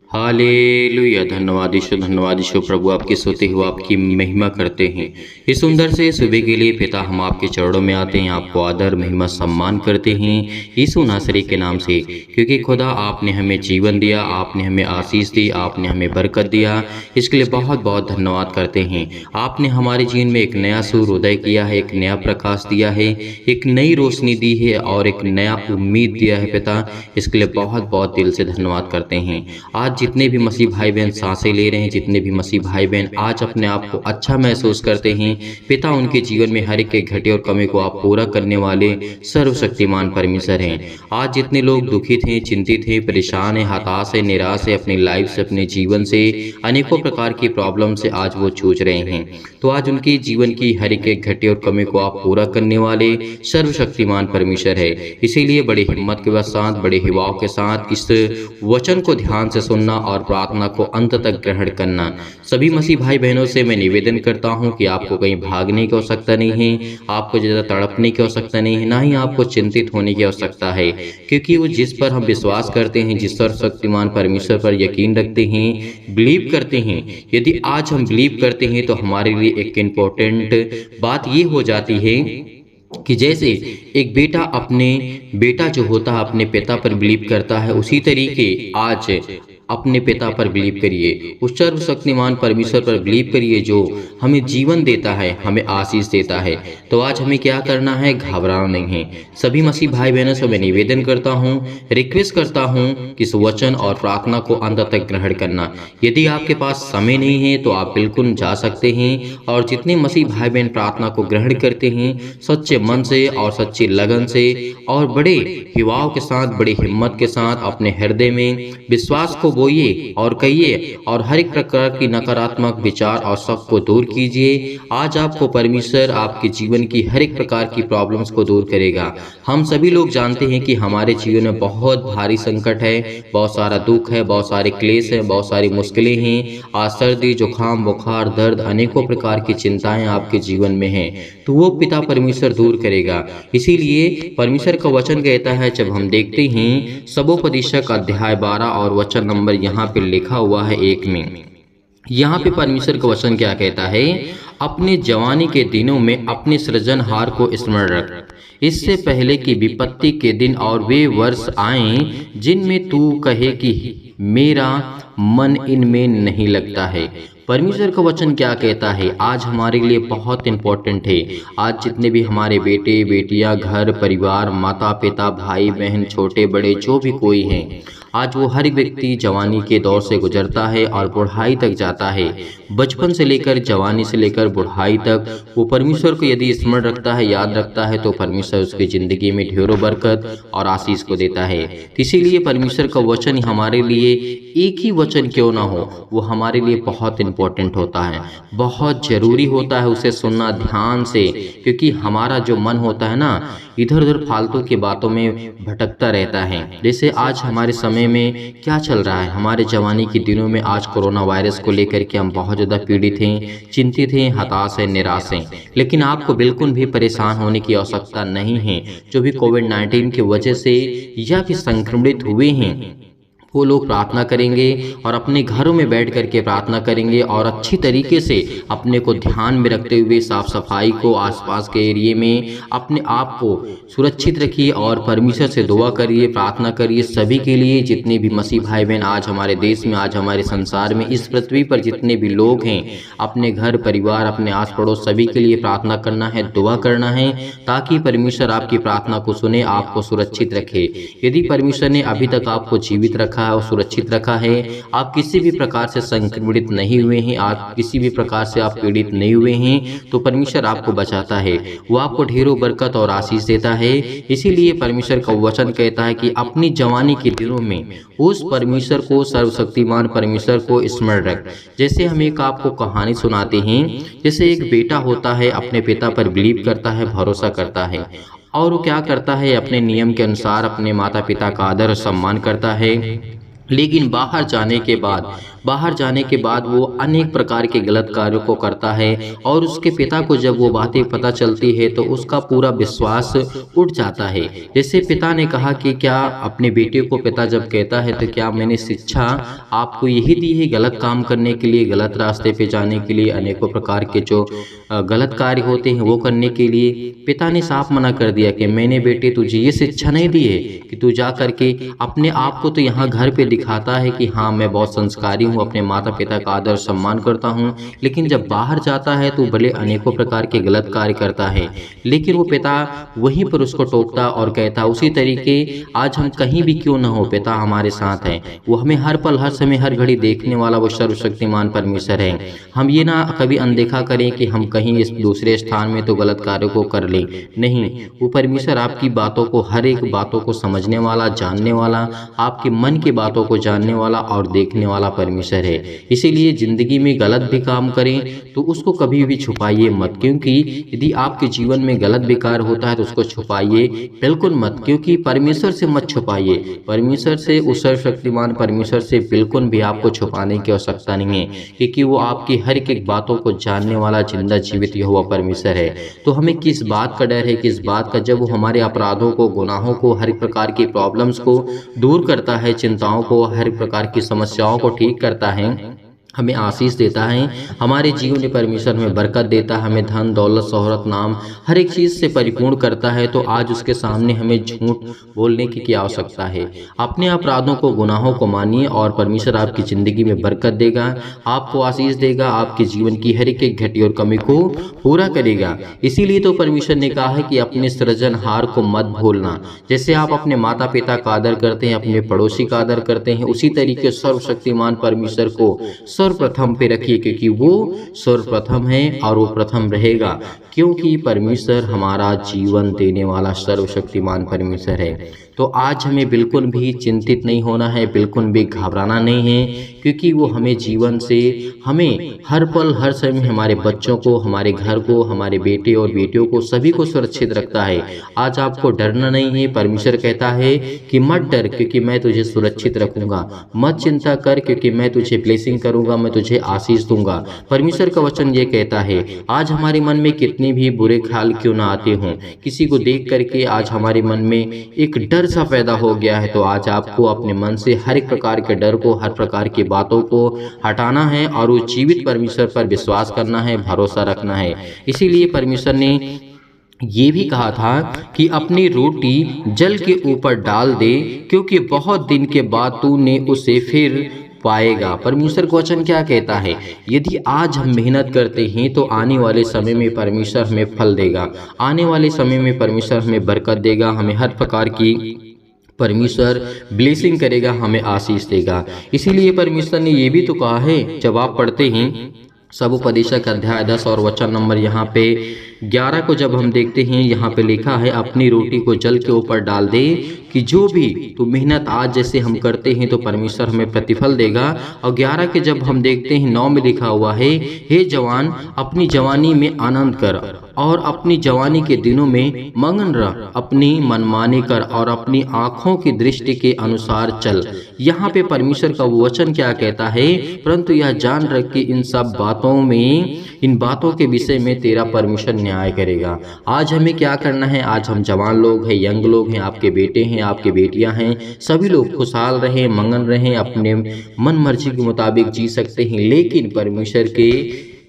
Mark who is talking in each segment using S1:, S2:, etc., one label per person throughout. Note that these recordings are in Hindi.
S1: हालेलुया। धन्यवाद ईशो प्रभु, आपके सोते हुए आपकी महिमा करते हैं। इस सुंदर से सुबह के लिए पिता हम आपके चरणों में आते हैं, आपको आदर महिमा सम्मान करते हैं यीशु नासरी के नाम से, क्योंकि खुदा आपने हमें जीवन दिया, आपने हमें आशीष दी, आपने हमें बरकत दिया। इसके लिए बहुत बहुत धन्यवाद करते हैं। आपने हमारे जीवन में एक नया सूर्योदय किया है, एक नया प्रकाश दिया है, एक नई रोशनी दी है और एक नया उम्मीद दिया है पिता। इसके लिए बहुत बहुत दिल से धन्यवाद करते हैं। आज जितने भी मसीह भाई बहन सांसें ले रहे हैं, जितने भी मसीह भाई बहन आज अपने आप को अच्छा महसूस करते हैं पिता, उनके जीवन में हर एक के घटे और कमी को आप पूरा करने वाले सर्वशक्तिमान परमेश्वर हैं। आज जितने लोग दुखित हैं, चिंतित हैं, परेशान हैं, हताश हैं, निराश हैं, अपनी लाइफ से, अपने जीवन से, अनेकों प्रकार की प्रॉब्लम से आज वो जूझ रहे हैं, तो आज उनके जीवन की हर एक घटे और कमी को आप पूरा करने वाले सर्वशक्तिमान परमेश्वर है। इसीलिए बड़ी हिम्मत के साथ, बड़े हिवाव के साथ इस वचन को ध्यान से सुनना और प्रार्थना को अंत तक ग्रहण करना। सभी मसीह भाई बहनों से मैं निवेदन करता हूं कि आपको कहीं भागने की आवश्यकता नहीं है, आपको ज़्यादा तड़पने की आवश्यकता नहीं है, ना ही आपको चिंतित होने की आवश्यकता है, क्योंकि वो जिस पर हम विश्वास करते हैं, जिस सर्वशक्तिमान परमेश्वर पर यकीन रखते हैं, बिलीव करते हैं, यदि आज हम बिलीव करते हैं तो हमारे लिए एक इम्पोर्टेंट बात ये हो जाती है कि जैसे एक बेटा जो होता है अपने पिता पर बिलीव करता है, उसी तरीके आज अपने पिता पर बिलीव करिए, उस सर्वशक्तिमान परमेश्वर पर बिलीव करिए जो हमें जीवन देता है, हमें आशीष देता है। तो आज हमें क्या करना है? घबराना नहीं है। सभी मसीह भाई बहनों से मैं निवेदन करता हूँ, रिक्वेस्ट करता हूँ कि इस वचन और प्रार्थना को अंत तक ग्रहण करना। यदि आपके पास समय नहीं है तो आप बिल्कुल जा सकते हैं, और जितने मसीह भाई बहन प्रार्थना को ग्रहण करते हैं सच्चे मन से और सच्ची लगन से और बड़े हिवाव के साथ, बड़ी हिम्मत के साथ अपने हृदय में विश्वास को बोइए और कहिए, और हर एक प्रकार की नकारात्मक विचार और शक को दूर कीजिए। आज आपको परमेश्वर आपके जीवन की हर एक प्रकार की प्रॉब्लम्स को दूर करेगा। हम सभी लोग जानते हैं कि हमारे जीवन में बहुत भारी संकट है, बहुत सारा दुख है, बहुत सारे क्लेश है, बहुत सारी मुश्किलें हैं। आज सर्दी, जुकाम, बुखार, दर्द, अनेकों प्रकार की चिंताएं आपके जीवन में हैं, तो वो पिता परमेश्वर दूर करेगा। इसीलिए परमेश्वर का वचन कहता है, जब हम देखते हैं सबोपदेशक अध्याय 12 और वचन नंबर यहाँ पे लिखा हुआ है 1 में, यहाँ पे परमेश्वर का वचन क्या कहता है? अपने जवानी के दिनों में अपने सृजनहार को स्मरण रख, इससे पहले कि विपत्ति के दिन और वे वर्ष आएं जिनमें तू कहे कि मेरा मन इनमें नहीं लगता है। परमेश्वर का वचन क्या कहता है? आज हमारे लिए बहुत इम्पोर्टेंट है। आज जितने भी हमारे बेटे बेटियां, घर परिवार, माता पिता, भाई बहन, छोटे बड़े जो भी कोई हैं, आज वो हर व्यक्ति जवानी के दौर से गुजरता है और बुढ़ाई तक जाता है। बचपन से लेकर जवानी से लेकर बुढ़ाई तक वो परमेश्वर को यदि स्मरण रखता है, याद रखता है, तो परमेश्वर उसकी ज़िंदगी में ढेरों बरकत और आशीष को देता है। इसीलिए परमेश्वर का वचन हमारे लिए, एक ही वचन क्यों ना हो, वो हमारे लिए बहुत इम्पोर्टेंट होता है, बहुत ज़रूरी होता है उसे सुनना ध्यान से, क्योंकि हमारा जो मन होता है ना, इधर उधर फालतू की बातों में भटकता रहता है। जैसे आज हमारे समय में क्या चल रहा है, हमारे जवानी के दिनों में आज कोरोना वायरस को लेकर के हम बहुत ज़्यादा पीड़ित हैं, चिंतित हैं, हताश हैं, निराश हैं। लेकिन आपको बिल्कुल भी परेशान होने की आवश्यकता नहीं है। जो भी कोविड-19 की वजह से या फिर संक्रमित हुए हैं, वो लोग प्रार्थना करेंगे और अपने घरों में बैठ करके प्रार्थना करेंगे, और अच्छी तरीके से अपने को ध्यान में रखते हुए साफ सफाई को, आसपास के एरिए में अपने आप को सुरक्षित रखिए और परमेश्वर से दुआ करिए, प्रार्थना करिए। सभी के लिए, जितने भी मसीह भाई बहन आज हमारे देश में, आज हमारे संसार में, इस पृथ्वी पर जितने भी लोग हैं, अपने घर परिवार, अपने आस पड़ोस, सभी के लिए प्रार्थना करना है, दुआ करना है, ताकि परमेश्वर आपकी प्रार्थना को सुने, आपको सुरक्षित रखे। यदि परमेश्वर ने अभी तक आपको जीवित रखा और सुरक्षित रखा है, आप किसी भी प्रकार से संक्रमित नहीं हुए हैं, आप किसी भी प्रकार से आप पीड़ित नहीं हुए हैं, तो परमेश्वर आपको बचाता है, वो आपको ढेरों बरकत और आशीष देता है। इसीलिए परमेश्वर का वचन कहता है कि अपनी जवानी के दिनों में उस परमेश्वर को, सर्वशक्तिमान परमेश्वर को स्मरण रख। जैसे हम एक आपको कहानी सुनाते हैं, जैसे एक बेटा होता है, अपने पिता पर बिलीव करता है, भरोसा करता है, और वो क्या करता है? अपने नियम के अनुसार अपने माता पिता का आदर और सम्मान करता है। लेकिन बाहर जाने के बाद बाहर जाने के बाद वो अनेक प्रकार के गलत कार्यों को करता है और उसके पिता को जब वो बातें पता चलती है तो उसका पूरा विश्वास उठ जाता है। जैसे पिता ने कहा कि क्या अपने बेटे को पिता जब कहता है तो क्या मैंने शिक्षा आपको यही दी है गलत काम करने के लिए, गलत रास्ते पे जाने के लिए, अनेकों प्रकार के जो गलत कार्य होते हैं वो करने के लिए। पिता ने साफ मना कर दिया कि मैंने बेटे तुझे ये शिक्षा नहीं दी है कि तू जा करके अपने आप को तो यहाँ घर पे दिखाता है कि हाँ मैं बहुत संस्कारी हूँ, अपने माता पिता का आदर सम्मान करता हूँ, लेकिन जब बाहर जाता है तो भले अनेकों प्रकार के गलत कार्य करता है। लेकिन वो पिता वहीं पर उसको टोकता और कहता उसी तरीके आज हम कहीं भी क्यों ना हो पिता हमारे साथ है, वो हमें हर पल हर समय हर घड़ी देखने वाला वो सर्वशक्तिमान परमेश्वर है। हम ये ना कभी अनदेखा करें कि हम कहीं इस दूसरे स्थान में तो गलत कार्यों को कर लें, नहीं, वो परमेश्वर आपकी बातों को, हर एक बातों को समझने वाला, जानने वाला, आपके मन की बातों को जानने वाला और देखने वाला परमेश्वर है। इसीलिए जिंदगी में गलत भी काम करें तो उसको कभी भी छुपाइए मत, क्योंकि यदि आपके जीवन में गलत विकार होता है तो उसको छुपाइए बिल्कुल मत, क्योंकि परमेश्वर से मत छुपाइए। परमेश्वर से, उस सर्वशक्तिमान परमेश्वर से बिल्कुल भी आपको छुपाने की आवश्यकता नहीं है, क्योंकि वो आपकी हर एक बातों को जानने वाला जिंदा जीवित यहोवा परमेश्वर है। तो हमें किस बात का डर है, किस बात का, जब वो हमारे अपराधों को, गुनाहों को, हर प्रकार की प्रॉब्लम्स को दूर करता है, चिंताओं को, हर प्रकार की समस्याओं को ठीक करता है, हमें आशीष देता है, हमारे जीवन में परमेश्वर हमें बरकत देता है, हमें धन दौलत शोहरत नाम हर एक चीज़ से परिपूर्ण करता है, तो आज उसके सामने हमें झूठ बोलने की क्या आवश्यकता है। अपने अपराधों को, गुनाहों को मानिए और परमेश्वर आपकी ज़िंदगी में बरकत देगा, आपको आशीष देगा, आपके जीवन की हर एक घटी और कमी को पूरा करेगा। इसीलिए तो परमेश्वर ने कहा है कि अपने सृजनहार को मत भूलना। जैसे आप अपने माता पिता का आदर करते हैं, अपने पड़ोसी का आदर करते हैं, उसी तरीके सर्वशक्तिमान परमेश्वर को सर्वप्रथम पे रखिए, क्योंकि वो सर्वप्रथम है और वो प्रथम रहेगा, क्योंकि परमेश्वर हमारा जीवन देने वाला सर्वशक्तिमान परमेश्वर है। तो आज हमें बिल्कुल भी चिंतित नहीं होना है, बिल्कुल भी घबराना नहीं है, क्योंकि वो हमें जीवन से, हमें हर पल हर समय हमारे बच्चों को, हमारे घर को, हमारे बेटे और बेटियों को, सभी को सुरक्षित रखता है। आज आपको डरना नहीं है। परमेश्वर कहता है कि मत डर, क्योंकि मैं तुझे सुरक्षित रखूंगा, मत चिंता कर, क्योंकि मैं तुझे ब्लेसिंग करूंगा, मैं तुझे आशीष दूंगा। परमेश्वर का वचन ये कहता है। आज हमारे मन में कितने भी बुरे ख्याल क्यों ना आते हों, किसी को देख करके आज हमारे मन में एक डर सा पैदा हो गया है, तो आज आपको अपने मन से हर एक प्रकार के डर को, हर प्रकार की बातों को हटाना है और उस जीवित परमेश्वर पर विश्वास करना है, भरोसा रखना है। इसीलिए परमेश्वर ने ये भी कहा था कि अपनी रोटी जल के ऊपर डाल दे, क्योंकि बहुत दिन के बाद तूने उसे फिर पाएगा। परमेश्वर का वचन क्या कहता है, यदि आज हम मेहनत करते हैं तो आने वाले समय में परमेश्वर हमें फल देगा, आने वाले समय में परमेश्वर हमें बरकत देगा, हमें हर प्रकार की परमेश्वर ब्लेसिंग करेगा, हमें आशीष देगा। इसीलिए परमेश्वर ने ये भी तो कहा है, जब आप पढ़ते हैं सबोपदेशक अध्याय 10 और वचन नंबर यहाँ पे 11 को जब हम देखते हैं, यहाँ पे लिखा है अपनी रोटी को जल के ऊपर डाल दे, कि जो भी तो मेहनत आज जैसे हम करते हैं तो परमेश्वर हमें प्रतिफल देगा। और 11 के जब हम देखते हैं 9 में लिखा हुआ है, हे जवान अपनी जवानी में आनंद कर और अपनी जवानी के दिनों में मगन रह, अपनी मनमानी कर और अपनी आँखों की दृष्टि के अनुसार चल। यहाँ पे परमेश्वर का वो वचन क्या कहता है, परंतु यह जान रख कि इन सब बातों में, इन बातों के विषय में तेरा परमेश्वर न्याय करेगा। आज हमें क्या करना है, आज हम जवान लोग हैं, यंग लोग हैं, आपके बेटे हैं, आपके बेटियां हैं, सभी लोग खुशहाल रहें, मंगन रहें, अपने मन मर्जी के मुताबिक जी सकते हैं, लेकिन परमेश्वर के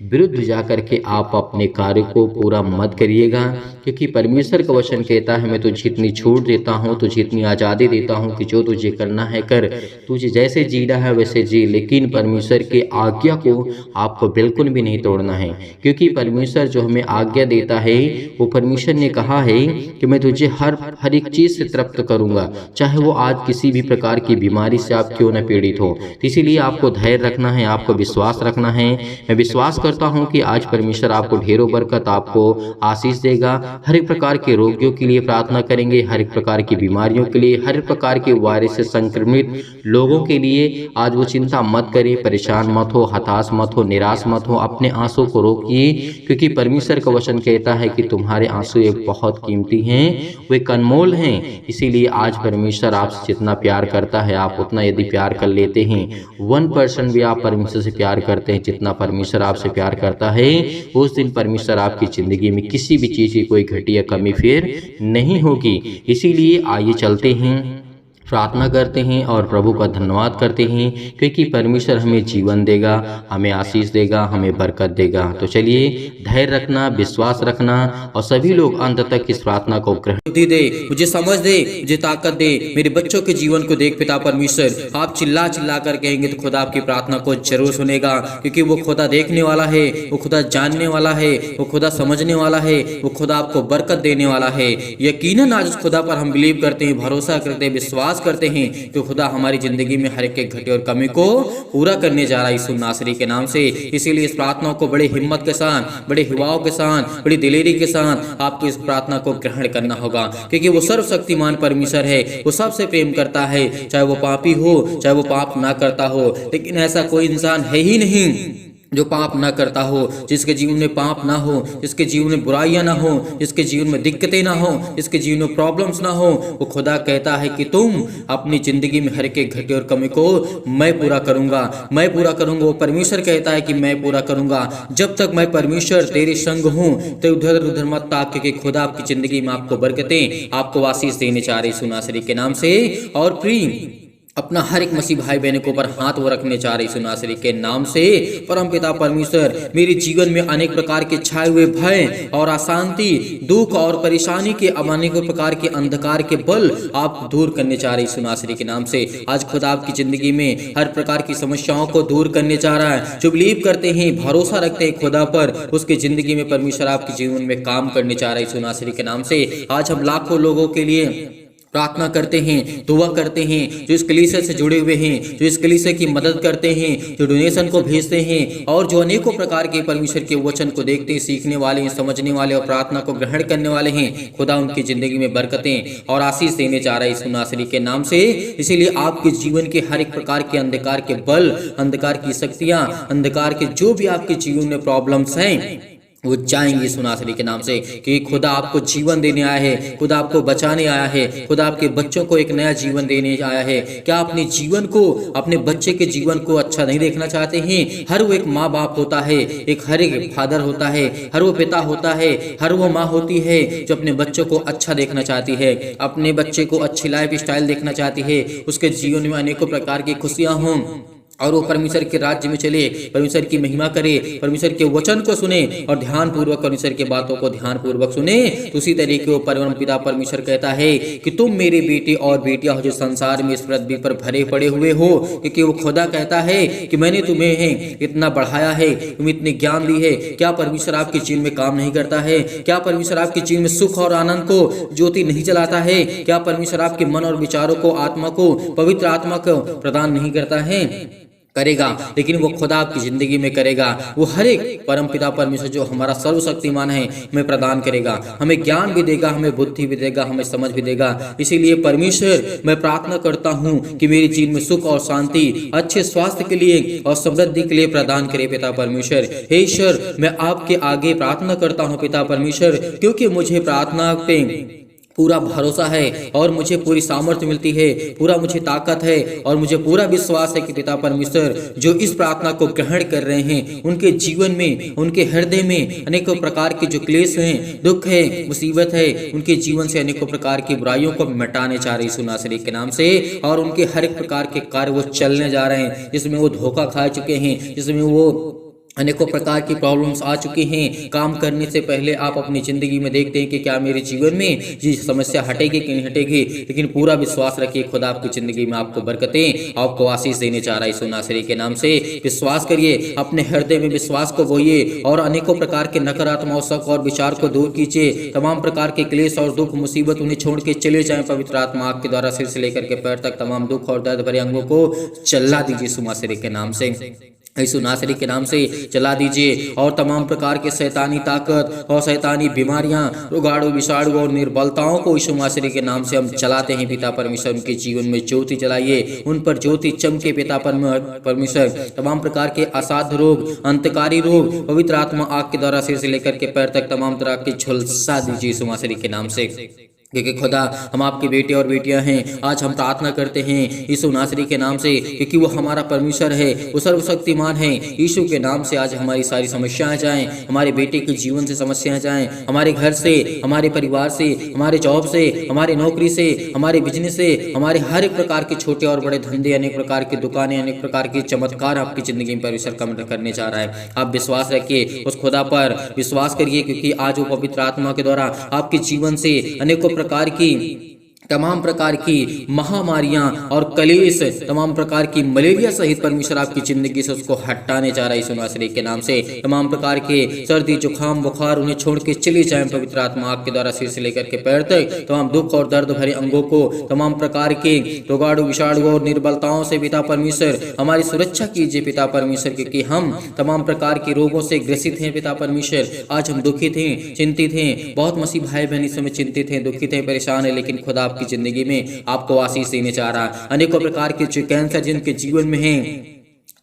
S1: विरुद्ध जाकर के आप अपने कार्य को पूरा मत करिएगा, क्योंकि परमेश्वर का वचन कहता है मैं तुझे इतनी छूट देता हूँ, तुझे इतनी आज़ादी देता हूँ कि जो तुझे करना है कर, तुझे जैसे जीना है वैसे जी, लेकिन परमेश्वर के आज्ञा को आपको बिल्कुल भी नहीं तोड़ना है, क्योंकि परमेश्वर जो हमें आज्ञा देता है वो परमेश्वर ने कहा है कि मैं तुझे हर एक चीज़ से तृप्त करूँगा, चाहे वो आज किसी भी प्रकार की बीमारी से आप क्यों न पीड़ित हो। तो इसीलिए आपको धैर्य रखना है, आपको विश्वास रखना है। मैं विश्वास करता हूं कि आज परमेश्वर आपको ढेरों बरकत, आपको आशीष देगा, हर एक प्रकार के रोगियों के लिए प्रार्थना करेंगे, हर एक प्रकार की बीमारियों के लिए, हर एक प्रकार के वायरस से संक्रमित लोगों के लिए। आज वो चिंता मत करें, परेशान मत हो, हताश मत हो, निराश मत हो, अपने आंसू को रोकिए, क्योंकि परमेश्वर का वचन कहता है कि तुम्हारे आंसू एक बहुत कीमती हैं, वे अनमोल हैं। इसीलिए आज परमेश्वर आपसे जितना प्यार करता है, आप उतना यदि प्यार कर लेते हैं, 1% भी आप परमेश्वर से प्यार करते हैं जितना परमेश्वर आपसे प्यार करता है, उस दिन परमेश्वर आपकी ज़िंदगी में किसी भी चीज़ की कोई घटी या कमी फिर नहीं होगी। इसीलिए आइए चलते हैं, प्रार्थना करते हैं और प्रभु का धन्यवाद करते हैं, क्योंकि परमेश्वर हमें जीवन देगा, हमें आशीष देगा, हमें बरकत देगा। तो चलिए धैर्य रखना, विश्वास रखना और सभी लोग अंत तक इस प्रार्थना को ग्रहण
S2: दे, मुझे समझ दे, मुझे ताकत दे, मेरे बच्चों के जीवन को देख पिता परमेश्वर। आप चिल्ला चिल्ला कर कहेंगे तो खुदा आपकी प्रार्थना को जरूर सुनेगा, क्योंकि वो खुदा देखने वाला है, वो खुदा जानने वाला है, वो खुदा समझने वाला है, वो खुदा आपको बरकत देने वाला है। यकीनन आज उस खुदा पर हम बिलीव करते हैं, भरोसा करते हैं, विश्वास करते हैं कि खुदा हमारी जिंदगी में हर एक घटे और कमी को पूरा करने जा रहा है यीशु नासरी के नाम से। इसीलिए इस प्रार्थना को बड़े हिम्मत के साथ, बड़े हिवाओं के साथ, बड़ी दिलेरी के साथ आपको इस प्रार्थना को ग्रहण करना होगा, क्योंकि वो सर्वशक्तिमान परमेश्वर है, वो सबसे प्रेम करता है, चाहे वो पापी हो, चाहे वो पाप ना करता हो। लेकिन ऐसा कोई इंसान है ही नहीं जो पाप ना करता हो, जिसके जीवन में पाप ना हो, जिसके जीवन में बुराइयां ना हो, जिसके जीवन में दिक्कतें ना हो, जिसके जीवन में प्रॉब्लम्स ना हो। वो खुदा कहता है कि तुम अपनी जिंदगी में हर एक घटे और कमी को मैं पूरा करूंगा, मैं पूरा करूंगा। वो परमेश्वर कहता है कि मैं पूरा करूंगा। जब तक मैं परमेश्वर तेरे संग हूँ तो उधर उधर मत ताक, क्योंकि खुदा आपकी जिंदगी में आपको बरकतें, आपको आशीष देने चाह रही यीशु नासरी के नाम से। और प्रिय अपना हर एक मसीह भाई बहनों के ऊपर हाथ वो रखने चाह रही यीशु नासरी के नाम से। परम पिता परमेश्वर, मेरे जीवन में अनेक प्रकार के छाए हुए भय और अशांति, दुख और परेशानी के अनेक प्रकार के अंधकार के बल आप दूर करने चाह रहे यीशु नासरी के नाम से। आज खुदा आपकी जिंदगी में हर प्रकार की समस्याओं को दूर करने चाह रहा है। जो बिलीव करते हैं, भरोसा रखते हैं खुदा पर, उसकी जिंदगी में परमेश्वर आपके जीवन में काम करने चाह रहा है यीशु नासरी के नाम से। आज हम लाखों लोगों के लिए प्रार्थना करते हैं, दुआ करते हैं, जो इस कलीसिया से जुड़े हुए हैं, जो इस कलीसिया की मदद करते हैं, जो डोनेशन को भेजते हैं, और जो अनेकों प्रकार के परमेश्वर के वचन को देखते हैं, सीखने वाले हैं, समझने वाले और प्रार्थना को ग्रहण करने वाले हैं। खुदा उनकी जिंदगी में बरकतें और आशीष देने जा रहा है यीशु नासरी के नाम से। इसीलिए आपके जीवन के हर एक प्रकार के अंधकार के बल, अंधकार की शक्तियां, अंधकार के जो भी आपके जीवन में प्रॉब्लम्स हैं, वो जाएंगे यीशु नासरी के नाम से। कि खुदा आपको जीवन देने आया है, खुदा आपको बचाने आया है, खुदा आपके बच्चों को एक नया जीवन देने आया है। क्या अपने जीवन को, अपने बच्चे के जीवन को अच्छा नहीं देखना चाहते हैं? हर वो एक माँ बाप होता है, हर एक फादर होता है, हर वो पिता होता है, हर वो माँ होती है जो अपने बच्चों को अच्छा देखना चाहती है, अपने बच्चे को अच्छी लाइफ स्टाइल देखना चाहती है, उसके जीवन में अनेकों प्रकार की खुशियाँ हों और वो परमेश्वर के राज्य में चले, परमेश्वर की महिमा करे, परमेश्वर के वचन को सुने और ध्यान पूर्वक परमेश्वर के बातों को ध्यान पूर्वक सुने। तो उसी तरीके वो परम पिता परमेश्वर कहता है कि तुम मेरे बेटे और बेटियां हो जो संसार में इस पृथ्वी पर भरे पड़े हुए हो, क्योंकि वो खुदा कहता है कि मैंने तुम्हें इतना बढ़ाया है, तुम्हें इतने ज्ञान दी है। क्या परमेश्वर आपके जीवन में काम नहीं करता है? क्या परमेश्वर आपके जीवन में सुख और आनंद को ज्योति नहीं जलाता है? क्या परमेश्वर आपके मन और विचारों को, आत्मा को, पवित्र आत्मा को प्रदान नहीं करता है? करेगा, लेकिन वो खुदा आपकी जिंदगी में करेगा। वो हर एक परम पिता परमेश्वर जो हमारा सर्वशक्तिमान है हमें प्रदान करेगा, हमें ज्ञान भी देगा, हमें बुद्धि भी देगा, हमें समझ भी देगा। इसीलिए परमेश्वर, मैं प्रार्थना करता हूँ कि मेरे जीवन में सुख और शांति, अच्छे स्वास्थ्य के लिए और समृद्धि के लिए प्रदान करे पिता परमेश्वर। हे ईश्वर, मैं आपके आगे प्रार्थना करता हूँ पिता परमेश्वर, क्योंकि मुझे प्रार्थना पे पूरा भरोसा है और मुझे पूरी सामर्थ्य मिलती है, पूरा मुझे ताकत है और मुझे पूरा विश्वास है कि पिता परमेश्वर जो इस प्रार्थना को ग्रहण कर रहे हैं, उनके जीवन में, उनके हृदय में अनेकों प्रकार के जो क्लेश हैं, दुख है, मुसीबत है, उनके जीवन से अनेकों प्रकार की बुराइयों को मिटाने चाह रहे यीशु नासरी के नाम से। और उनके हर एक प्रकार के कार्य वो चलने जा रहे हैं जिसमें वो धोखा खा चुके हैं, जिसमें वो अनेकों प्रकार की प्रॉब्लम्स आ चुकी हैं। काम करने से पहले आप अपनी ज़िंदगी में देखते हैं कि क्या मेरे जीवन में ये समस्या हटेगी कि नहीं हटेगी, लेकिन पूरा विश्वास रखिए खुदा आपकी ज़िंदगी में आपको बरकतें, आपको आशीष देने चाह रहा है यीशु नासरी के नाम से। विश्वास करिए, अपने हृदय में विश्वास को बोइए और अनेकों प्रकार के नकारात्मक शक और विचार को दूर कीजिए। तमाम प्रकार के क्लेश और दुख मुसीबत उन्हें छोड़ के चले जाएं। पवित्र आत्मा आपके द्वारा सिर से लेकर के पैर तक तमाम दुख और दर्द भरे अंगों को चला दीजिए यीशु नासरी के नाम से। यीशु नासरी के नाम से चला दीजिए और तमाम प्रकार के शैतानी ताकत और शैतानी बीमारियां, रोगाणु, विषाणु और निर्बलताओं को यीशु नासरी के नाम से हम चलाते हैं। पिता परमेश्वर, उनके जीवन में ज्योति जलाइए, उन पर ज्योति चमके। पिता परमेश्वर, तमाम प्रकार के असाध्य रोग, अंतकारी रोग, पवित्र आत्मा आग के द्वारा सिर से लेकर के पैर तक तमाम तरह के झुलसा दीजिए यीशु नासरी के नाम से। क्योंकि खुदा हम आपके बेटे और बेटियां हैं। आज हम प्रार्थना करते हैं यीशु नासरी के नाम से, क्योंकि वो हमारा परमेश्वर है, वो सर्वशक्तिमान है। यीशु के नाम से आज हमारी सारी समस्याएं जाएं, हमारे बेटे के जीवन से समस्याएं जाएं, हमारे घर से, हमारे परिवार से, हमारे जॉब से, हमारे नौकरी से, हमारे बिजनेस से, हमारे हर एक प्रकार के छोटे और बड़े धंधे, अनेक प्रकार की दुकानें, अनेक प्रकार के चमत्कार आपकी जिंदगी में परमेश्वर कम करने जा रहा है। आप विश्वास रखिए, उस खुदा पर विश्वास करिए, क्योंकि आज वो पवित्र आत्मा के द्वारा आपके जीवन से अनेकों प्रकार की, तमाम प्रकार की महामारियां और कलेश, तमाम प्रकार की मलेरिया सहित परमेश्वर आपकी जिंदगी से उसको हटाने जा रहा है यीशु नासरी के नाम से। तमाम प्रकार के सर्दी, जुकाम, बुखार उन्हें छोड़ के चले जाएं पवित्र आत्मा आपके द्वारा सिर से लेकर के पैर तक। तमाम दुख और दर्द भरे अंगों को, तमाम प्रकार के रोगाणु, विषाणु और निर्बलताओं से पिता परमेश्वर हमारी सुरक्षा कीजिए पिता परमेश्वर, क्योंकि हम तमाम प्रकार के रोगों से ग्रसित हैं पिता परमेश्वर। आज हम दुखित हैं, चिंतित हैं, बहुत मसीह भाई बहन इस समय चिंतित हैं, दुखित हैं, परेशान है, लेकिन खुदा की जिंदगी में आपको आशीष देने चाह रहा है। अनेकों प्रकार के जो कैंसर जिनके जीवन में हैं,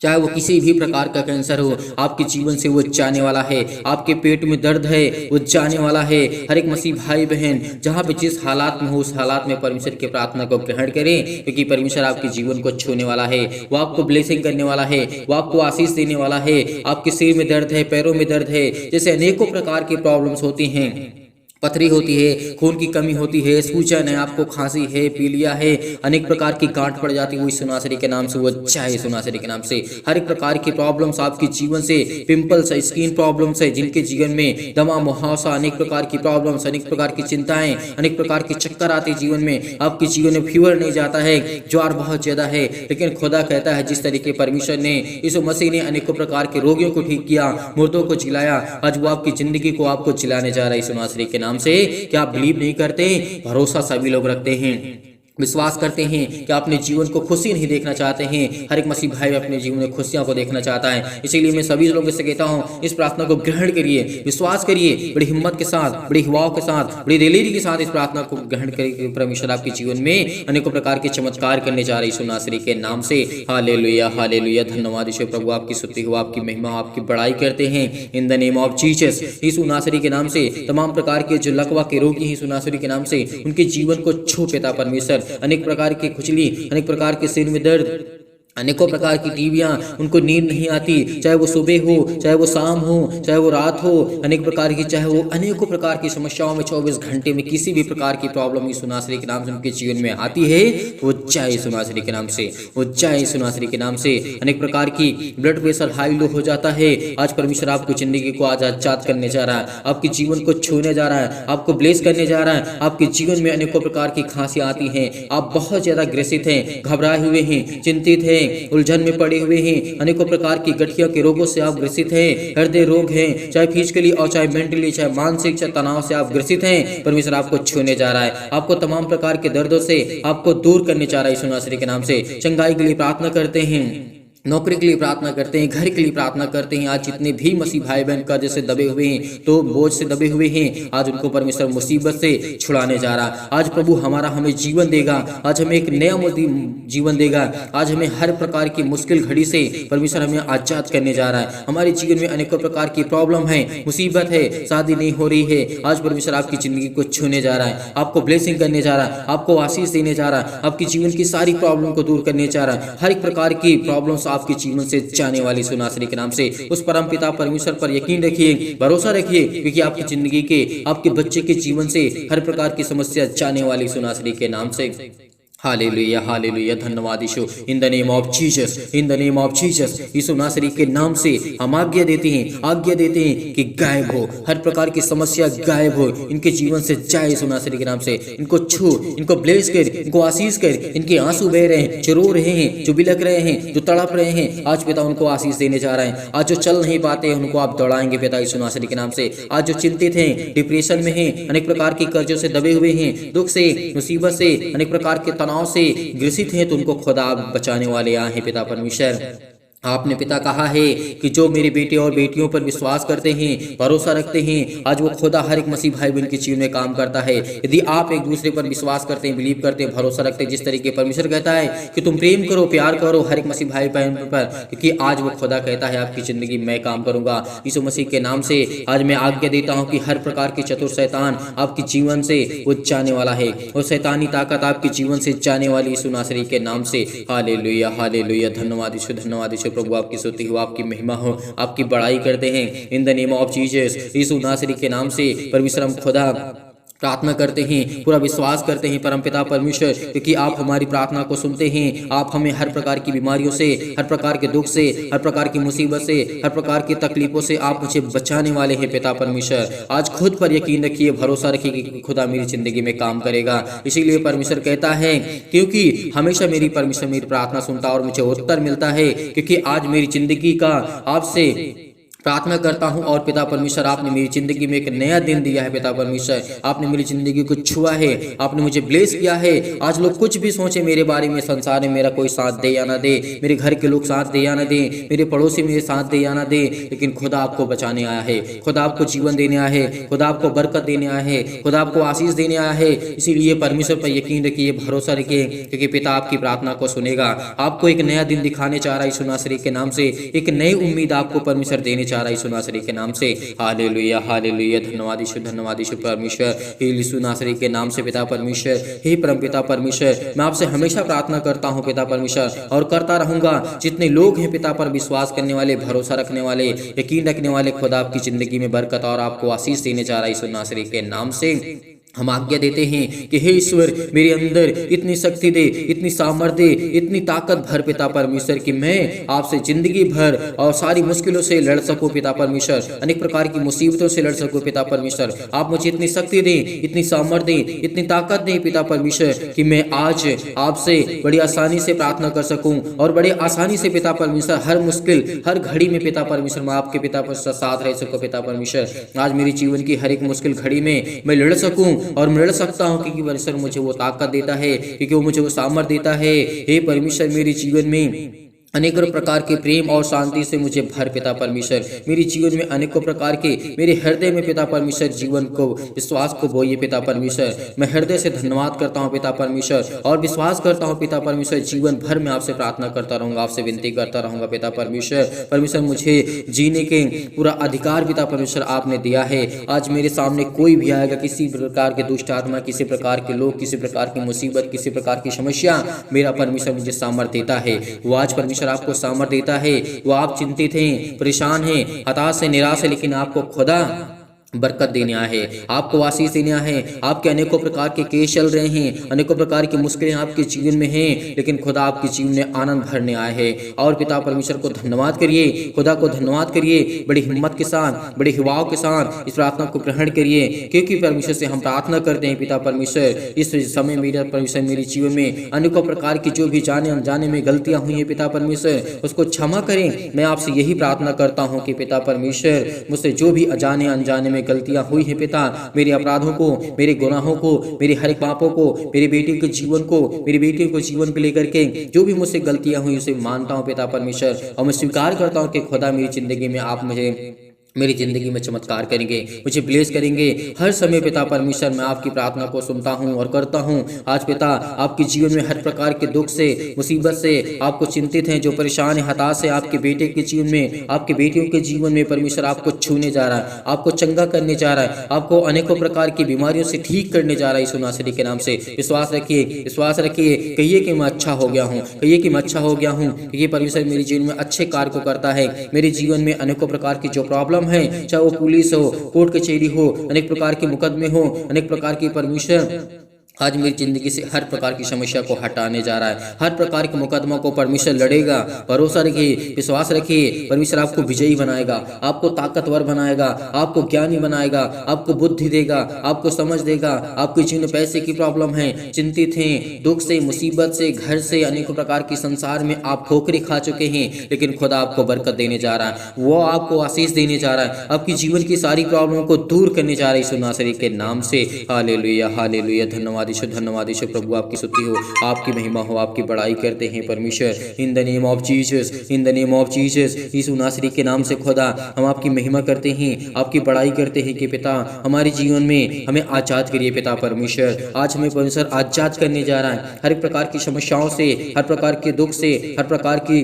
S2: चाहे वो किसी भी प्रकार का कैंसर हो, आपके जीवन से वो जाने वाला है। आपके पेट में दर्द है, वो जाने वाला है। हर एक मसीह भाई बहन जहाँ पे जिस हालात में हो, उस हालात में परमेश्वर की प्रार्थना को ग्रहण करें, क्योंकि परमेश्वर आपके जीवन को छूने वाला है। वो आपको ब्लेसिंग करने वाला है, वो आपको आशीष देने वाला है। आपके सिर में दर्द है, पैरों में दर्द है, जैसे अनेकों प्रकार की प्रॉब्लम्स होती हैं, पथरी होती है, खून की कमी होती है, सूजन है, आपको खांसी है, पीलिया है, अनेक प्रकार की गांठ पड़ जाती है, वो यीशु नासरी के नाम से वो चाहे यीशु नासरी के नाम से। हर एक प्रकार की प्रॉब्लम्स आपके जीवन से, पिंपल्स है, स्किन प्रॉब्लम्स है, जिनके जीवन में दमा, मुहावसा, अनेक प्रकार की प्रॉब्लम्स, अनेक प्रकार की चिंताएं, अनेक प्रकार के चक्कर आते हैं जीवन में, आपके जीवन में फीवर नहीं जाता है, ज्वार बहुत ज्यादा है, लेकिन खुदा कहता है जिस तरीके परमेश्वर ने, यीशु मसीह ने अनेकों प्रकार के रोगियों को ठीक किया, मुर्दों को जिलाया, आज वो आपकी जिंदगी को आपको जिलाने जा रहा है यीशु नासरी के नाम से। क्या आप बिलीव नहीं करते? भरोसा सभी लोग रखते हैं, विश्वास करते हैं कि अपने जीवन को खुशी नहीं देखना चाहते हैं। हर एक मसीह भाई अपने जीवन में खुशियों को देखना चाहता है। इसीलिए मैं सभी लोगों से कहता हूं, इस प्रार्थना को ग्रहण करिए, विश्वास करिए, बड़ी हिम्मत के साथ, बड़ी हवाओं के साथ, बड़ी दिलेरी के साथ इस प्रार्थना को ग्रहण करिए। परमेश्वर आपके जीवन में अनेकों प्रकार के चमत्कार करने जा रहे यीशु नासरी के नाम से। हालेलुया, हालेलुया, धन्यवाद यीशु प्रभु, आपकी स्तुति हो, आपकी महिमा, आपकी बड़ाई करते हैं in the name of Jesus. यीशु नासरी के नाम से तमाम प्रकार के जो लकवा के रोगी हैं यीशु नासरी के नाम से, उनके जीवन को छू पिता परमेश्वर। अनेक प्रकार की खुजली, अनेक प्रकार के सिर में दर्द, अनेकों प्रकार की टीवियां, उनको नींद नहीं आती, चाहे वो सुबह हो, चाहे वो शाम हो, चाहे वो रात हो, अनेक प्रकार की, चाहे वो अनेकों प्रकार की समस्याओं में 24 घंटे में किसी भी प्रकार की प्रॉब्लम यीशु नासरी के नाम से उनके जीवन में आती है, तो वो चाहे यीशु नासरी के नाम से, वो चाहे यीशु नासरी के नाम से। अनेक प्रकार की ब्लड प्रेशर हाई लो हो जाता है, आज परमेश्वर आपकी जिंदगी को आज आजाद करने जा रहा है, आपके जीवन को छूने जा रहा है, आपको ब्लेस करने जा रहा है। आपके जीवन में अनेकों प्रकार की खांसियां आती हैं, आप बहुत ज्यादा ग्रसित हैं, घबराए हुए हैं, चिंतित हैं, उलझन में पड़े हुए हैं, अनेकों प्रकार की गठिया के रोगों से आप ग्रसित हैं, हृदय रोग हैं, चाहे फिजिकली और चाहे मेंटली, चाहे मानसिक, चाहे तनाव से आप ग्रसित हैं, परमेश्वर आपको छूने जा रहा है, आपको तमाम प्रकार के दर्दों से आपको दूर करने जा रहा है यीशु नासरी के नाम से। चंगाई के लिए प्रार्थना करते हैं, नौकरी के लिए प्रार्थना करते हैं, घर के लिए प्रार्थना करते हैं। आज जितने भी मसीह भाई बहन कर्ज से दबे हुए हैं, तो बोझ से दबे हुए हैं, आज उनको परमेश्वर मुसीबत से छुड़ाने जा रहा। आज प्रभु हमें जीवन देगा, आज हमें एक नया जीवन देगा, आज हमें हर प्रकार की मुश्किल घड़ी से परमेश्वर हमें आजाद करने जा रहा है। हमारे जीवन में अनेकों प्रकार की प्रॉब्लम है, मुसीबत है, शादी नहीं हो रही है, आज परमेश्वर आपकी जिंदगी को छूने जा रहा है, आपको ब्लेसिंग करने जा रहा है, आपको आशीष देने जा रहा है, आपकी जीवन की सारी प्रॉब्लम को दूर करने जा रहा है। हर एक प्रकार की प्रॉब्लम आपके जीवन से जाने वाली यीशु नासरी के नाम से। उस परम पिता परमेश्वर पर यकीन रखिए, भरोसा रखिए, क्योंकि आपकी जिंदगी के, आपके बच्चे के जीवन से हर प्रकार की समस्या जाने वाली यीशु नासरी के नाम से। हालेलुया, हालेलुया, धन्यवाद यीशु, in the name of Jesus, in the name of Jesus. यीशु नासरी के नाम से हम आज्ञा देते हैं कि गायब हो, हर प्रकार की समस्या गायब हो, इनके जीवन से जाए यीशु नासरी के नाम से। इनको छू, इनको ब्लेस कर, इनको आशीष कर, इनके आंसू बह रहे हैं, जो रो रहे हैं, जो बिलक रहे हैं, जो तड़प रहे हैं, आज पिता उनको आशीष देने जा रहे हैं। आज जो चल नहीं पाते हैं, उनको आप दौड़ाएंगे पिता यीशु नासरी के नाम से। आज जो चिंतित हैं, डिप्रेशन में हैं, अनेक प्रकार के कर्जों से दबे हुए हैं, दुख से, मुसीबत से, अनेक प्रकार के तनाव से ग्रसित हैं, तो उनको खुदा बचाने वाले यहाँ हैं पिता परमेश्वर। आपने पिता कहा है कि जो मेरे बेटे और बेटियों पर विश्वास करते हैं, भरोसा रखते हैं, आज वो खुदा हर एक मसीह भाई बहन के जीवन में काम करता है। यदि आप एक दूसरे पर विश्वास करते हैं, बिलीव करते हैं, भरोसा रखते हैं, जिस तरीके परमेश्वर कहता है कि तुम प्रेम करो, प्यार करो हर एक मसीह भाई बहन पर, क्योंकि आज वो खुदा कहता है आपकी जिंदगी में मैं काम करूंगा। यीशु मसीह के नाम से आज मैं आज्ञा देता हूँ कि हर प्रकार के चतुर शैतान आपके जीवन से वो जाने वाला है, वो शैतानी ताकत आपके जीवन से जाने वाली यीशु नासरी के नाम से। हालेलुया, हालेलुया। धन्यवाद यीशु, धन्यवाद यीशु। प्रभु आपकी स्तुति हो, आपकी महिमा हो, आपकी बड़ाई करते हैं in the name of Jesus. यीशु नासरी के नाम से परमेश्वर हम खुदा प्रार्थना करते हैं, पूरा विश्वास करते हैं परमपिता परमेश्वर, क्योंकि आप हमारी प्रार्थना को सुनते हैं। आप हमें हर प्रकार की बीमारियों से, हर प्रकार के दुख से, हर प्रकार की मुसीबत से, हर प्रकार की तकलीफों से आप मुझे बचाने वाले हैं पिता परमेश्वर। आज खुद पर यकीन रखिए, भरोसा रखिए कि खुदा मेरी जिंदगी में काम करेगा। इसीलिए परमेश्वर कहता है, क्योंकि हमेशा मेरी परमेश्वर मेरी प्रार्थना सुनता और मुझे उत्तर मिलता है, क्योंकि आज मेरी जिंदगी का आपसे प्रार्थना करता हूं और पिता परमेश्वर आपने मेरी जिंदगी में एक नया दिन दिया है। पिता परमेश्वर आपने मेरी जिंदगी को छुआ है, आपने मुझे ब्लेस किया है। आज लोग कुछ भी सोचे मेरे बारे में, संसार में मेरा कोई साथ दे या ना दे, मेरे घर के लोग साथ दे या ना दे, मेरे पड़ोसी मेरे साथ दे या ना दे, लेकिन खुदा आपको बचाने आया है, खुदा आपको जीवन देने आया है, खुदा आपको बरकत देने आया है, खुदा आपको आशीष देने आया है। इसीलिए परमेश्वर पर यकीन रखिए, भरोसा रखिए, क्योंकि पिता आपकी प्रार्थना को सुनेगा। आपको एक नया दिन दिखाने चाह रहा है यीशु नासरी के नाम से, एक नई उम्मीद आपको परमेश्वर देने चाह रहा है यीशु नासरी के नाम से। हालेलुया, हालेलुया। धन्यवाद यीशु, धन्यवाद यीशु परमेश्वर। हे यीशु नासरी के नाम से पिता परमेश्वर, हे परम पिता परमेश्वर, मैं आपसे हमेशा प्रार्थना करता हूं पिता परमेश्वर, और करता रहूंगा। जितने लोग हैं पिता पर विश्वास करने वाले, भरोसा रखने वाले, यकीन रखने वाले, खुदा आपकी जिंदगी में बरकत और आपको आशीष देने चाह रहा है यीशु नासरी के नाम से। हम आज्ञा देते हैं कि हे ईश्वर मेरे अंदर इतनी शक्ति दे, इतनी सामर्थ्य दे, इतनी ताकत भर पिता परमेश्वर कि मैं आपसे जिंदगी भर और सारी मुश्किलों से लड़ सकूं पिता परमेश्वर, अनेक प्रकार की मुसीबतों से लड़ सकूं पिता परमेश्वर। आप मुझे इतनी शक्ति दें, इतनी सामर्थ्य दें, इतनी ताकत दें पिता परमेश्वर कि मैं आज आपसे बड़ी आसानी से प्रार्थना कर सकूं और बड़े आसानी से पिता परमेश्वर हर मुश्किल हर घड़ी में पिता परमेश्वर मैं आपके पिता परमेश्वर साथ रह सकूं पिता परमेश्वर। आज मेरी जीवन की हर एक मुश्किल घड़ी में मैं लड़ सकूं और मैं लड़ सकता हूं, क्योंकि परमेश्वर मुझे वो ताकत देता है, क्योंकि वो मुझे वो सामर्थ्य देता है। हे परमेश्वर मेरे जीवन में अनेकों प्रकार के प्रेम और शांति से मुझे भर पिता परमेश्वर। मेरे जीवन में अनेकों प्रकार के, मेरे हृदय में पिता परमेश्वर जीवन को, विश्वास को बोइए पिता परमेश्वर। मैं हृदय से धन्यवाद करता हूं पिता परमेश्वर और विश्वास करता हूं पिता परमेश्वर, जीवन भर में आपसे प्रार्थना करता रहूंगा, आपसे विनती करता रहूंगा पिता परमेश्वर। परमेश्वर मुझे जीने के पूरा अधिकार पिता परमेश्वर आपने दिया है। आज मेरे सामने कोई भी आएगा, किसी प्रकार के दुष्ट आत्मा, किसी प्रकार के लोग, किसी प्रकार की मुसीबत, किसी प्रकार की समस्या, मेरा परमेश्वर मुझे सामर्थ्य देता है। वो आज परमेश्वर आपको सामर्थ्य देता है। वो आप चिंतित हैं, परेशान हैं, हताश से, निराश है, लेकिन आपको खुदा बरकत देने आया है, आपको आशीष देने आया है। आपके अनेकों प्रकार के केस चल रहे हैं, अनेकों प्रकार की मुश्किलें आपके जीवन में हैं, लेकिन खुदा आपके जीवन में आनंद भरने आया है। और पिता परमेश्वर को धन्यवाद करिए, खुदा को धन्यवाद करिए, बड़ी हिम्मत के साथ, बड़े हिवाव के साथ इस प्रार्थना को ग्रहण करिए, क्योंकि परमेश्वर से हम प्रार्थना करते हैं पिता परमेश्वर। इस समय मेरा परमेश्वर मेरे जीवन में अनेकों प्रकार की जो भी जाने अनजाने में गलतियां हुई हैं पिता परमेश्वर, उसको क्षमा करें। मैं आपसे यही प्रार्थना करता हूँ कि पिता परमेश्वर मुझसे जो भी अजाने अनजाने में गलतियां हुई हैं पिता, मेरे अपराधों को, मेरे गुनाहों को, मेरे हर एक पापों को, मेरी बेटी के जीवन को, मेरी बेटी को जीवन को लेकर के जो भी मुझसे गलतियां हुई उसे मानता हूं पिता परमेश्वर, और मैं स्वीकार करता हूं कि खुदा मेरी जिंदगी में आप मुझे मेरी जिंदगी में चमत्कार करेंगे, मुझे ब्लेस करेंगे। हर समय पिता परमेश्वर मैं आपकी प्रार्थना को सुनता हूं और करता हूं। आज पिता आपके जीवन में हर प्रकार के दुख से, मुसीबत से आपको चिंतित हैं, जो परेशान है, हताश है, आपके बेटे के जीवन में, आपके बेटियों के जीवन में परमेश्वर आपको छूने जा रहा है, आपको चंगा करने जा रहा है, आपको अनेकों प्रकार की बीमारियों से ठीक करने जा रहा है यीशु नासरी के नाम से। विश्वास रखिए, विश्वास रखिए, कहिए कि मैं अच्छा हो गया हूँ, कहिए कि मैं अच्छा हो गया हूँ, क्योंकि परमेश्वर मेरे जीवन में अच्छे कार्य को करता है। मेरे जीवन में अनेकों प्रकार की जो प्रॉब्लम है, चाहे वो पुलिस हो, कोर्ट कचहरी हो, अनेक प्रकार के मुकदमे हो, अनेक प्रकार की परमेश्वर आज मेरी जिंदगी से हर प्रकार की समस्या को हटाने जा रहा है। हर प्रकार के मुकदमों को परमेश्वर लड़ेगा। भरोसा रखिए, विश्वास रखिए, परमेश्वर आपको विजयी बनाएगा, आपको ताकतवर बनाएगा, आपको ज्ञानी बनाएगा, आपको बुद्धि देगा, आपको समझ देगा। आपके जीवन में पैसे की प्रॉब्लम है, चिंतित हैं, दुख से, मुसीबत से, घर से, अनेकों प्रकार की संसार में आप ठोकरें खा चुके हैं, लेकिन खुदा आपको बरकत देने जा रहा है, वो आपको आशीष देने जा रहा है, आपकी जीवन की सारी प्रॉब्लम को दूर करने जा रहा है यीशु नासरी के नाम से। हालेलुया, हालेलुया। धन्यवाद धन्यवाद यीशु, धन्यवाद यीशु। प्रभु आपकी स्तुति हो, आपकी महिमा हो, आपकी बड़ाई करते हैं परमेश्वर। In the name of Jesus, in the name of Jesus, यीशु नासरी के नाम से खुदा हम आपकी महिमा करते हैं, आपकी बड़ाई करते हैं कि पिता हमारे जीवन में हमें आजाद करिए पिता परमेश्वर। आज हमें परमेश्वर आजाद करने जा रहा है हर एक प्रकार की समस्याओं से, हर प्रकार के दुख से, हर प्रकार की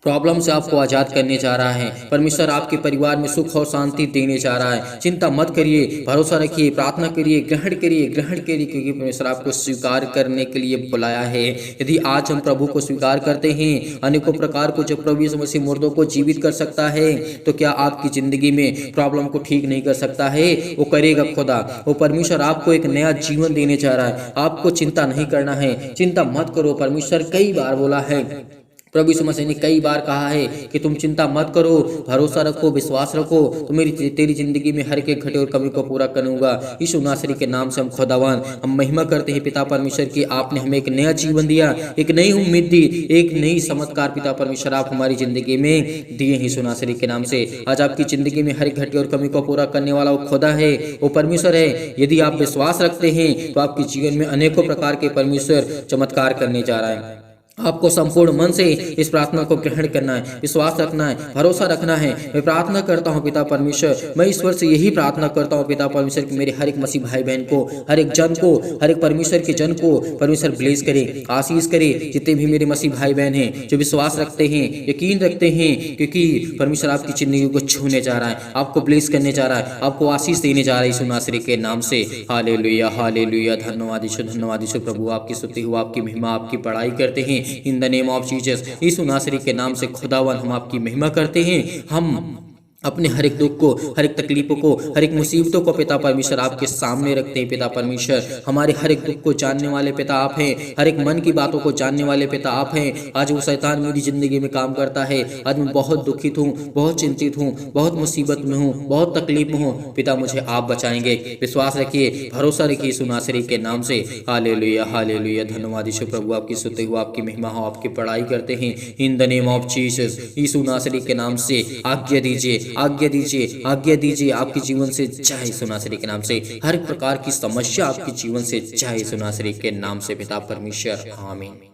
S2: प्रॉब्लम से आपको आज़ाद करने जा रहा है परमेश्वर। आपके परिवार में सुख और शांति देने जा रहा है। चिंता मत करिए, भरोसा रखिए, प्रार्थना करिए, ग्रहण करिए, ग्रहण करिए, क्योंकि परमेश्वर आपको स्वीकार करने के लिए बुलाया है। यदि आज हम प्रभु को स्वीकार करते हैं, अनेकों प्रकार को जब प्रभु यीशु मसीह मुर्दों को जीवित कर सकता है, तो क्या आपकी जिंदगी में प्रॉब्लम को ठीक नहीं कर सकता है? वो करेगा खुदा। वो परमेश्वर आपको एक नया जीवन देने जा रहा है। आपको चिंता नहीं करना है, चिंता मत करो। परमेश्वर कई बार बोला है, प्रभु यीशु मसीह ने कई बार कहा है कि तुम चिंता मत करो, भरोसा रखो, विश्वास रखो, तो तेरी जिंदगी में हर एक घटे और कमी को पूरा करूंगा। यीशु नासरी के नाम से हम खुदावन हम महिमा करते हैं पिता परमेश्वर की। आपने हमें एक नया जीवन दिया, एक नई उम्मीद दी, एक नई चमत्कार पिता परमेश्वर आप हमारी जिंदगी में दिए हैं यीशु नासरी के नाम से। आज आपकी जिंदगी में हर एक घटे और कमी को पूरा करने वाला वो खुदा है, वो परमेश्वर है। यदि आप विश्वास रखते हैं तो आपके जीवन में अनेकों प्रकार के परमेश्वर चमत्कार करने जा रहा है। आपको संपूर्ण मन से इस प्रार्थना को ग्रहण करना है, विश्वास रखना है, भरोसा रखना है। मैं प्रार्थना करता हूँ पिता परमेश्वर, मैं ईश्वर से यही प्रार्थना करता हूँ पिता परमेश्वर कि मेरे हर एक मसीह भाई बहन को, हर एक जन को, हर एक परमेश्वर के जन को परमेश्वर ब्लेस करे, आशीष करे। जितने भी मेरे मसीह भाई बहन हैं जो विश्वास रखते हैं, यकीन रखते हैं, क्योंकि परमेश्वर आपकी जिंदगी को छूने जा रहा है, आपको ब्लेस करने जा रहा है, आपको आशीष देने जा रहा है यीशु नासरी के नाम से। हालेलुया, हालेलुया, धन्यवाद यीशु, धन्यवाद यीशु। प्रभु आपकी स्तुति हो, आपकी महिमा, आपकी बड़ाई करते हैं in the name of Jesus. यीशु नासरी के नाम से खुदावन हम आपकी महिमा करते हैं। हम अपने हर एक दुख को, हर एक तकलीफों को, हर एक मुसीबतों को पिता परमेश्वर आपके सामने रखते हैं पिता परमेश्वर। हमारे हर एक दुख को जानने वाले पिता आप हैं, हर एक मन की बातों को जानने वाले पिता आप हैं। आज वो शैतान मेरी जिंदगी में काम करता है, आज मैं बहुत दुखित हूँ, बहुत चिंतित हूँ, बहुत मुसीबत में हूँ, बहुत तकलीफ में हूँ। पिता मुझे आप बचाएंगे, विश्वास रखिए, भरोसा रखिए यीशु नासरी के नाम से। हालेलुया, हालेलुया, धन्यवाद यीशु। प्रभु आपकी स्तुति हो, आपकी महिमा हो, आपकी बड़ाई करते हैं in the name of Jesus. यीशु नासरी के नाम से आज्ञा दीजिए, आज्ञा दीजिए, आज्ञा दीजिए। आपके जीवन से जाए यीशु नासरी के नाम से। हर प्रकार की समस्या आपके जीवन से जाए यीशु नासरी के नाम से पिता परमेश्वर, आमीन।